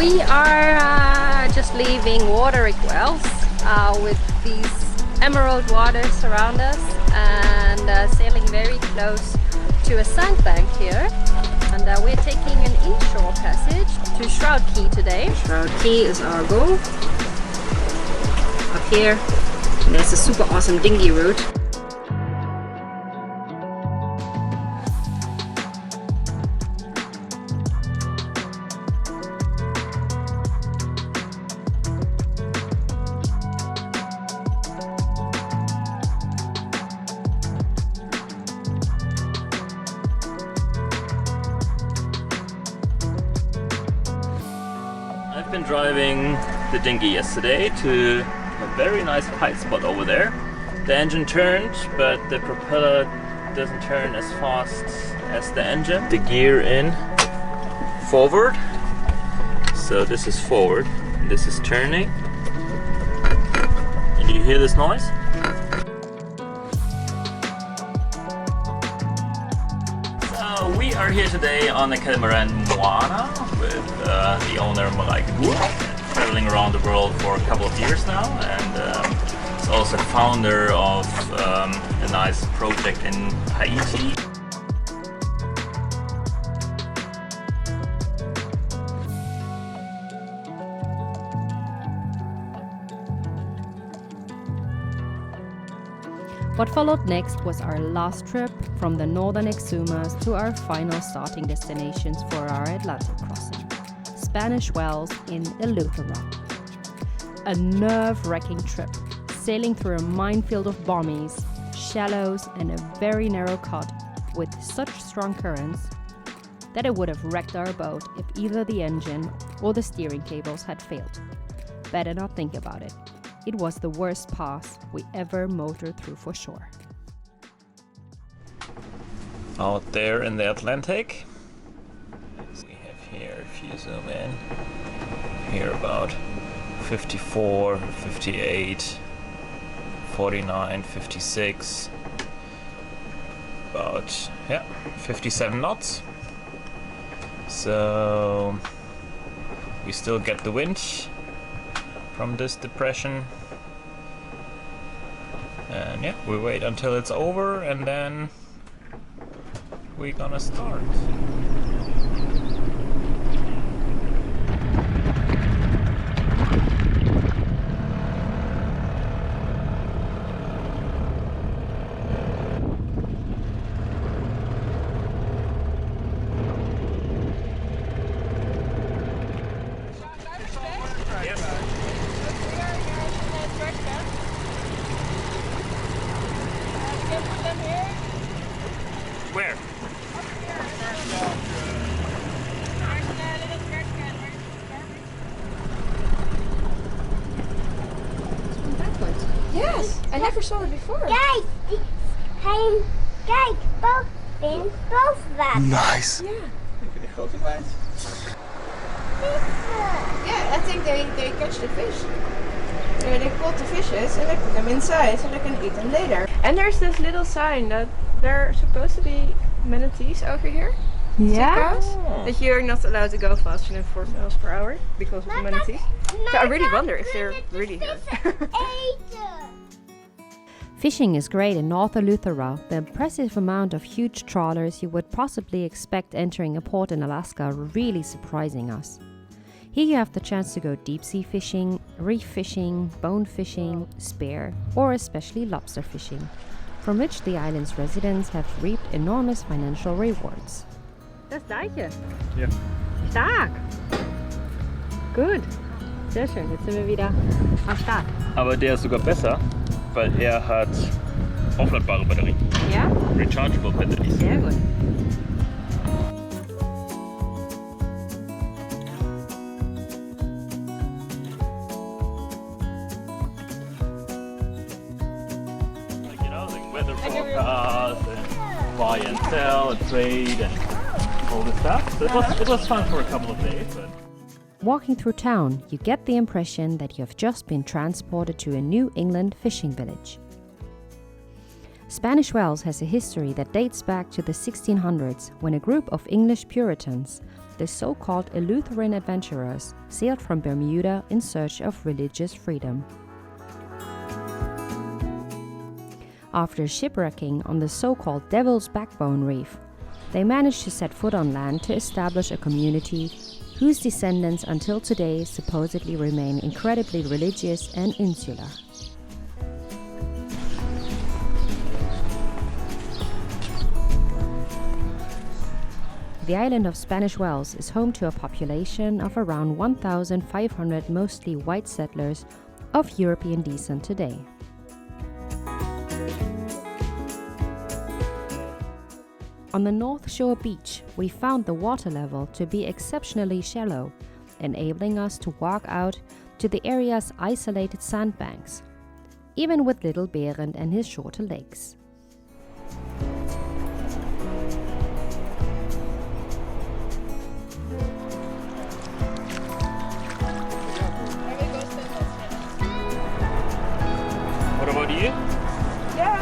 We are just leaving Waterick Wells with these emerald waters around us and sailing very close to a sandbank here. And we're taking an inshore passage to Shroud Key today. Shroud Key is our goal. Up here, there's a super awesome dinghy route. I've been driving the dinghy yesterday to a very nice kite spot over there. The engine turned, but the propeller doesn't turn as fast as the engine. The gear in forward, so this is forward, this is turning. And you hear this noise? So we are here today on the catamaran Moana with the owner Malaika, traveling around the world for a couple of years now, and is also founder of a nice project in Haiti. What followed next was our last trip from the northern Exumas to our final starting destinations for our Atlantic crossing, Spanish Wells in Eleuthera. A nerve-wracking trip, sailing through a minefield of bommies, shallows and a very narrow cut with such strong currents that it would have wrecked our boat if either the engine or the steering cables had failed. Better not think about it. It was the worst pass we ever motored through for sure. Out there in the Atlantic, we have here, if you zoom in, here about 54, 58, 49, 56, about 57 knots. So we still get the wind from this depression, and we wait until it's over and then we're gonna start. Where? Yes, I never saw it before. Kijk, both that. Nice. Yeah. Even die grote kwijt. Yeah, I think they catch the fish. They caught the fishes and they put them inside so they can eat them later. And there's this little sign that there are supposed to be manatees over here. Yeah? That you're not allowed to go faster than 4 miles per hour because of the manatees. So I really wonder if they're really here. Fishing is great in North Eleuthera. The impressive amount of huge trawlers you would possibly expect entering a port in Alaska are really surprising us. Here you have the chance to go deep sea fishing, reef fishing, bone fishing, spear, or especially lobster fishing, from which the island's residents have reaped enormous financial rewards. Das Deiche. Ja. Stark. Gut. Sehr schön. Jetzt sind wir wieder am Start. Aber der ist sogar besser, weil er hat aufladbare Batterien. Ja? Rechargeable Batteries. Sehr gut. Like, you know, the weather forecast and buy and sell and trade and all this stuff. So it was fun for a couple of days. But Walking through town, you get the impression that you have just been transported to a New England fishing village. Spanish Wells has a history that dates back to the 1600s when a group of English Puritans the so-called Eleutheran adventurers sailed from Bermuda in search of religious freedom. After shipwrecking on the so-called Devil's Backbone Reef, they managed to set foot on land to establish a community whose descendants until today supposedly remain incredibly religious and insular. The island of Spanish Wells is home to a population of around 1,500 mostly white settlers of European descent today. On the North Shore beach, we found the water level to be exceptionally shallow, enabling us to walk out to the area's isolated sandbanks, even with little Berend and his shorter legs. What about you? Yeah.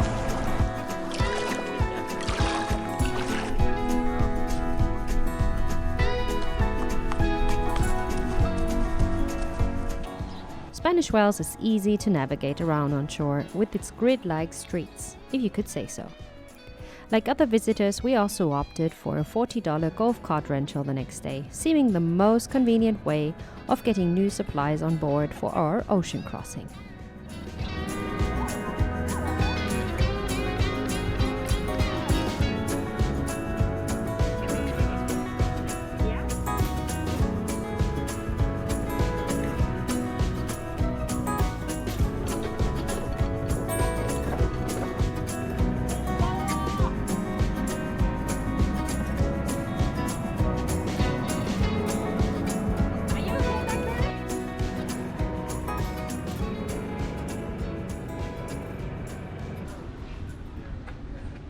Spanish Wells is easy to navigate around on shore with its grid-like streets, if you could say so. Like other visitors, we also opted for a $40 golf cart rental the next day, seeming the most convenient way of getting new supplies on board for our ocean crossing.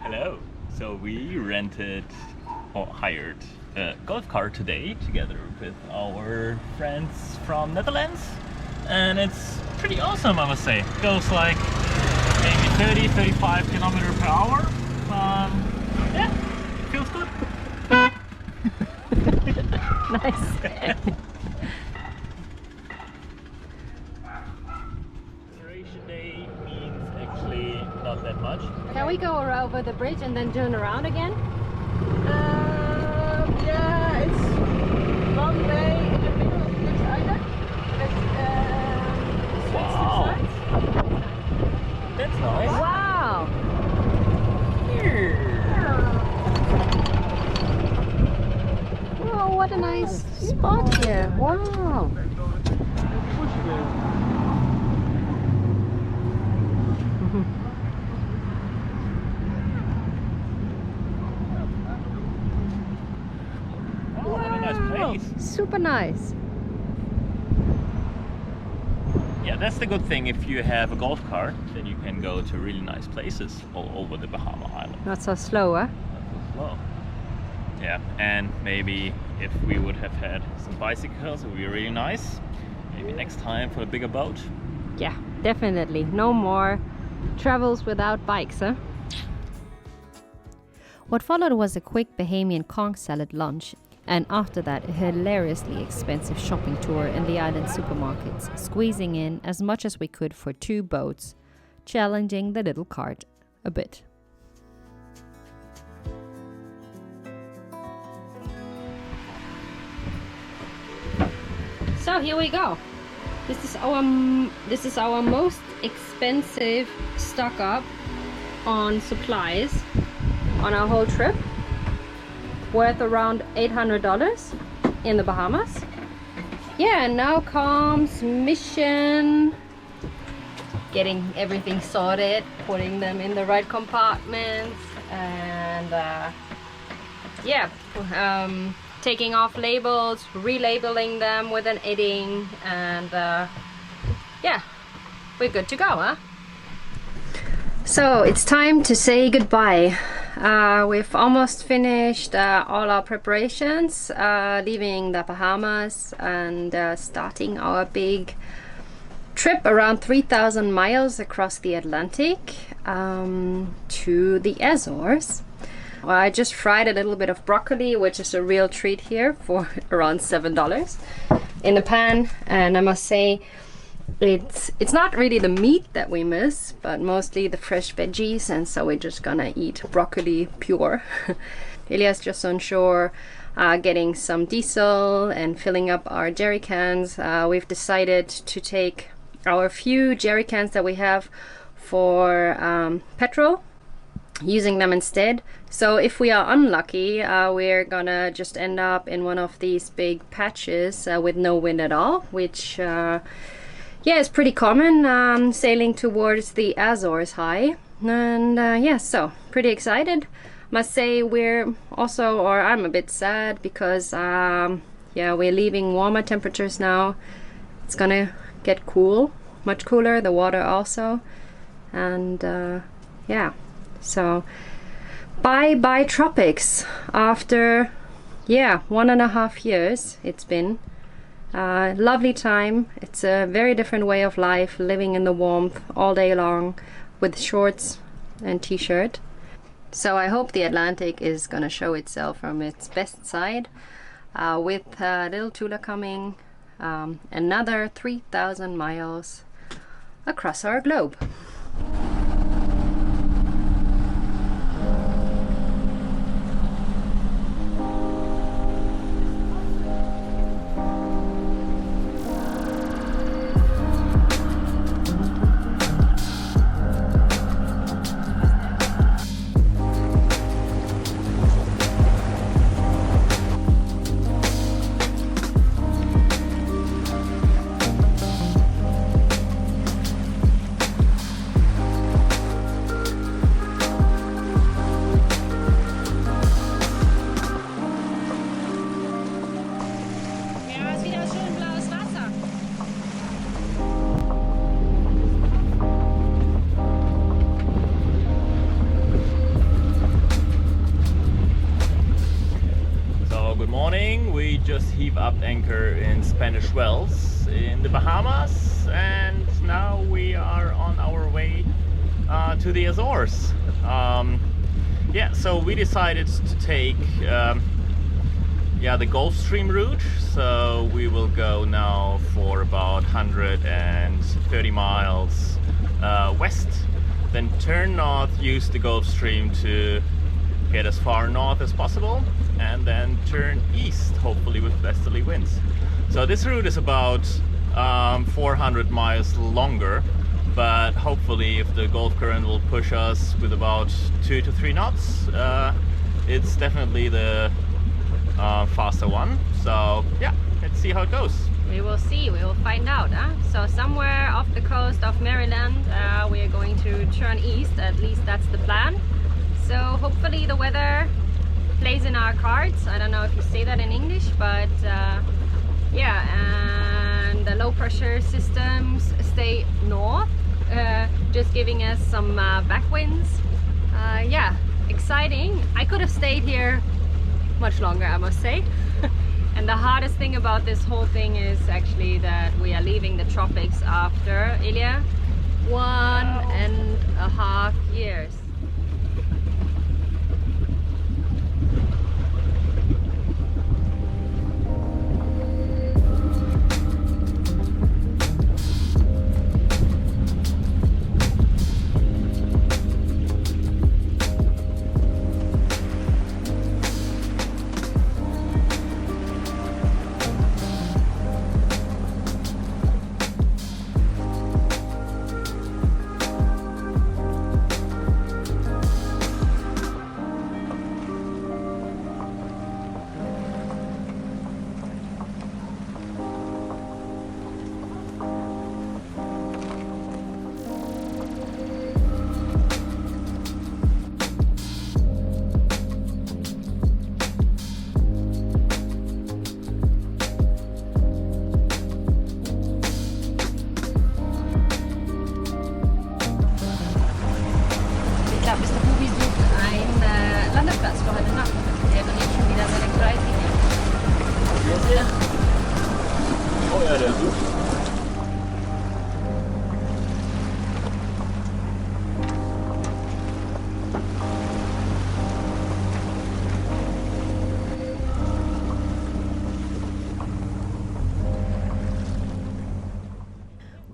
Hello. So we rented or hired a golf cart today together with our friends from Netherlands, and it's pretty awesome, I must say. It goes like maybe 30-35 kilometers per hour. Yeah, feels good. Nice. Duration day means actually not that much. Can we go over the bridge and then turn around again? Yeah, it's long way in the middle of this island. Wow. That's nice. Wow! Oh, what a nice spot here. Wow! Oh, what a nice place. Super nice. Yeah, that's the good thing. If you have a golf cart, then you can go to really nice places all over the Bahama Island. Not so slow, huh? Well, yeah, and maybe if we would have had some bicycles, it would be really nice. Maybe next time for a bigger boat. Yeah, definitely. No more travels without bikes, huh? What followed was a quick Bahamian conch salad lunch, and after that a hilariously expensive shopping tour in the island supermarkets, squeezing in as much as we could for 2 boats, challenging the little cart a bit. So here we go. This is our most expensive stock up on supplies on our whole trip, worth around $800 in the Bahamas. Yeah, and now comes mission getting everything sorted, putting them in the right compartments, and taking off labels, relabeling them with an edding, and yeah, we're good to go, huh? So it's time to say goodbye. We've almost finished all our preparations, leaving the Bahamas and starting our big trip around 3,000 miles across the Atlantic to the Azores. Well, I just fried a little bit of broccoli, which is a real treat here, for around $7 in the pan. And I must say, it's not really the meat that we miss, but mostly the fresh veggies, and so we're just gonna eat broccoli pure. Ilya's just on shore getting some diesel and filling up our jerry cans. We've decided to take our few jerry cans that we have for petrol, using them instead. So if we are unlucky, we're gonna just end up in one of these big patches with no wind at all, which yeah, it's pretty common, sailing towards the Azores high. And yeah, so pretty excited. Must say we're also, or I'm a bit sad because yeah, we're leaving warmer temperatures now. It's gonna get cool, much cooler, the water also. And yeah, so bye Tropics. After, yeah, 1.5 years it's been. Lovely time. It's a very different way of life, living in the warmth all day long with shorts and t-shirt. So I hope the Atlantic is gonna show itself from its best side with little Thula coming another 3,000 miles across our globe. We just heave up anchor in Spanish Wells in the Bahamas, and now we are on our way to the Azores. Yeah, so we decided to take yeah, the Gulfstream route, so we will go now for about 130 miles west, then turn north, use the Gulfstream to get as far north as possible, and then turn east, hopefully with westerly winds. So this route is about 400 miles longer, but hopefully if the Gulf current will push us with about 2 to 3 knots, it's definitely the faster one. So yeah, let's see how it goes. We will see, we will find out. So somewhere off the coast of Maryland, we are going to turn east, at least that's the plan. So hopefully the weather plays in our cards. I don't know if you say that in English, but yeah, and the low pressure systems stay north, just giving us some backwinds. Yeah, exciting. I could have stayed here much longer, I must say. And the hardest thing about this whole thing is actually that we are leaving the tropics after, Ilya, 1.5 years.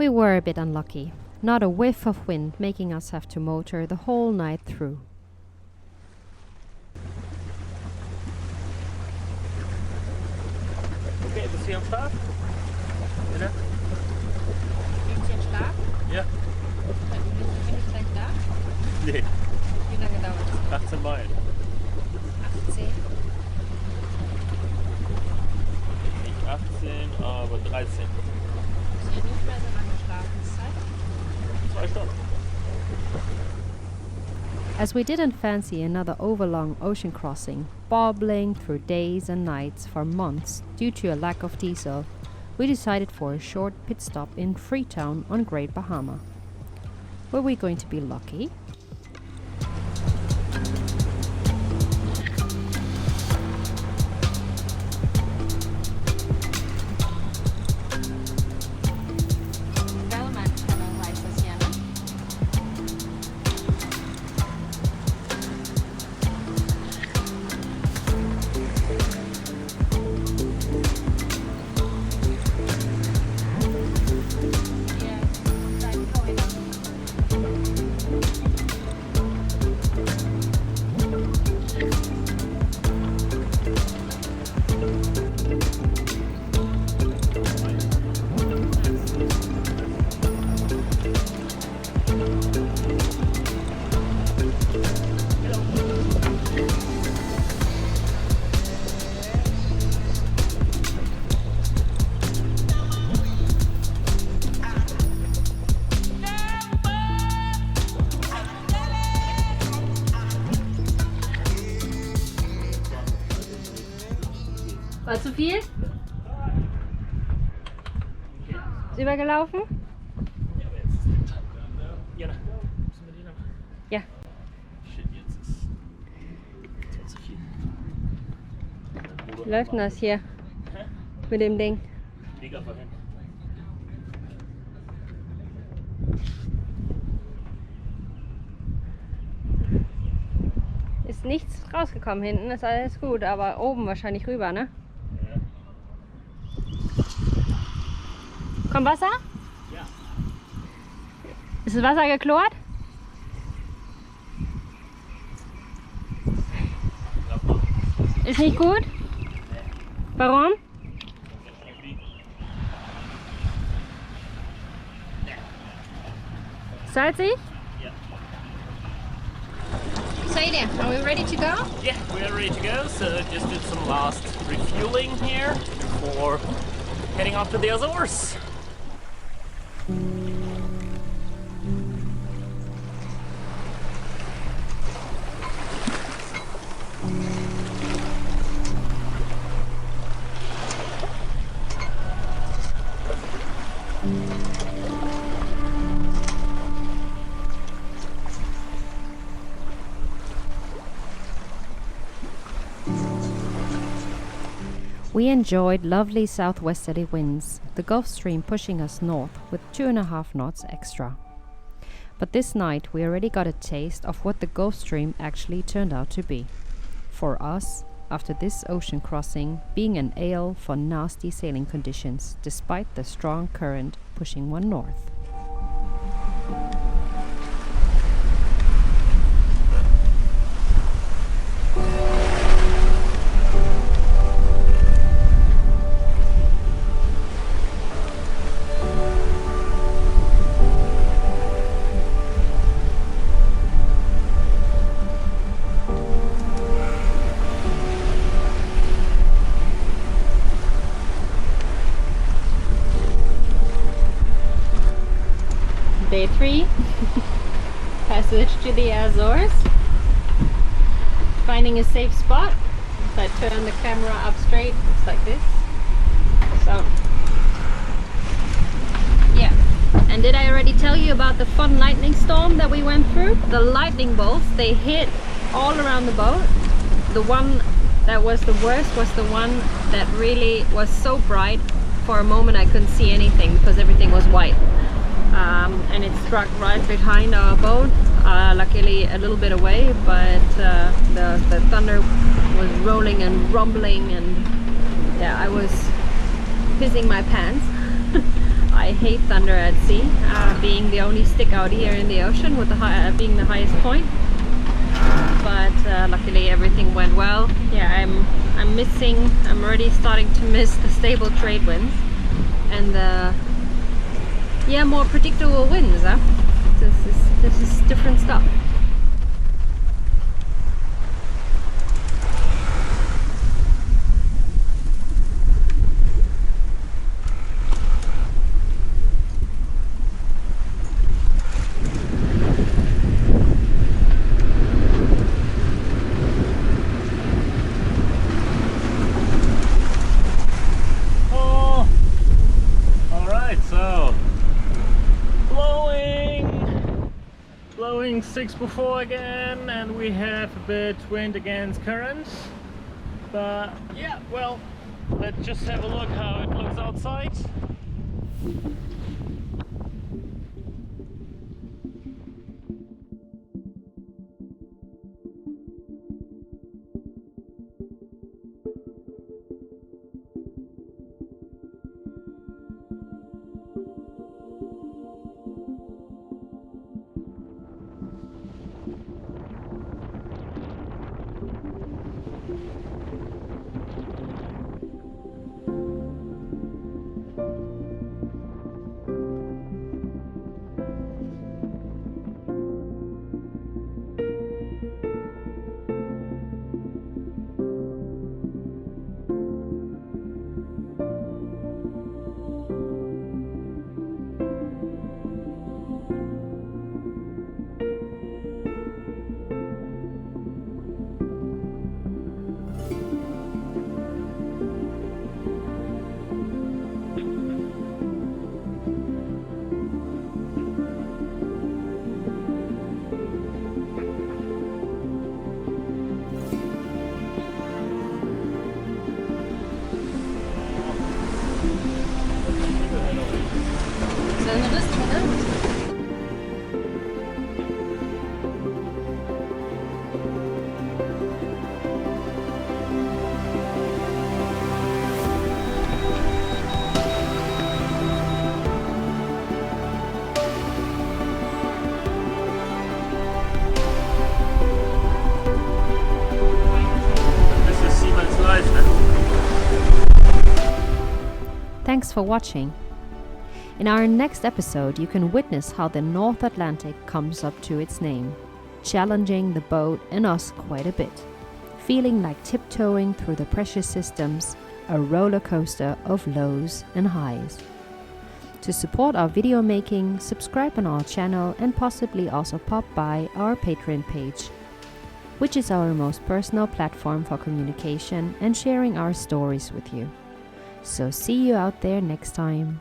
We were a bit unlucky. Not a whiff of wind making us have to motor the whole night through. Okay, bist du hier am Start? Bitte? Bist du jetzt stark? Ja. Bin ich gleich da? Nee, Wie lange dauert das? 18 Meilen. 18. Nicht 18, aber 13. Ist ja nicht mehr so lange Schlafenszeit. 2 Stunden. As we didn't fancy another overlong ocean crossing, bobbling through days and nights for months due to a lack of diesel, we decided for a short pit stop in Freetown on Great Bahama. Were we going to be lucky? Bellman Channel heißt das ja, ne? War zu viel? Ist übergelaufen? Jana, müssen wir die noch? Ja. Shit, jetzt ist zu viel. Wie läuft denn das hier? Mit dem Ding? Leg einfach hin. Ist nichts rausgekommen hinten, ist alles gut, aber oben wahrscheinlich rüber, ne? Ja. Kommt Wasser? Ja. Ist das Wasser geklort? Ist nicht gut? Warum? Salzig? Yeah. So there, are we ready to go? Yeah, we are ready to go. So just did some last refueling here before heading off to the Azores. We enjoyed lovely southwesterly winds, the Gulfstream pushing us north with 2.5 knots extra. But this night we already got a taste of what the Gulfstream actually turned out to be. For us, after this ocean crossing, being an ale for nasty sailing conditions despite the strong current pushing one north. Day 3, passage to the Azores, finding a safe spot. If I turn the camera up straight, it's like this. So, yeah. And did I already tell you about the fun lightning storm that we went through? The lightning bolts, they hit all around the boat. The one that was the worst was the one that really was so bright. For a moment I couldn't see anything because everything was white. And it struck right behind our boat, luckily a little bit away, but the thunder was rolling and rumbling, and yeah, I was pissing my pants. I I hate thunder at sea, being the only stick out here in the ocean with the being the highest point. But luckily everything went well. Yeah, I'm already starting to miss the stable trade winds and the more predictable winds. This is different stuff. Blowing 6 before again, and we have a bit wind against current. But yeah, well, let's just have a look how it looks outside. Thanks for watching. In our next episode, you can witness how the North Atlantic comes up to its name, challenging the boat and us quite a bit, feeling like tiptoeing through the pressure systems, a roller coaster of lows and highs. To support our video making, subscribe on our channel and possibly also pop by our Patreon page, which is our most personal platform for communication and sharing our stories with you. So see you out there next time.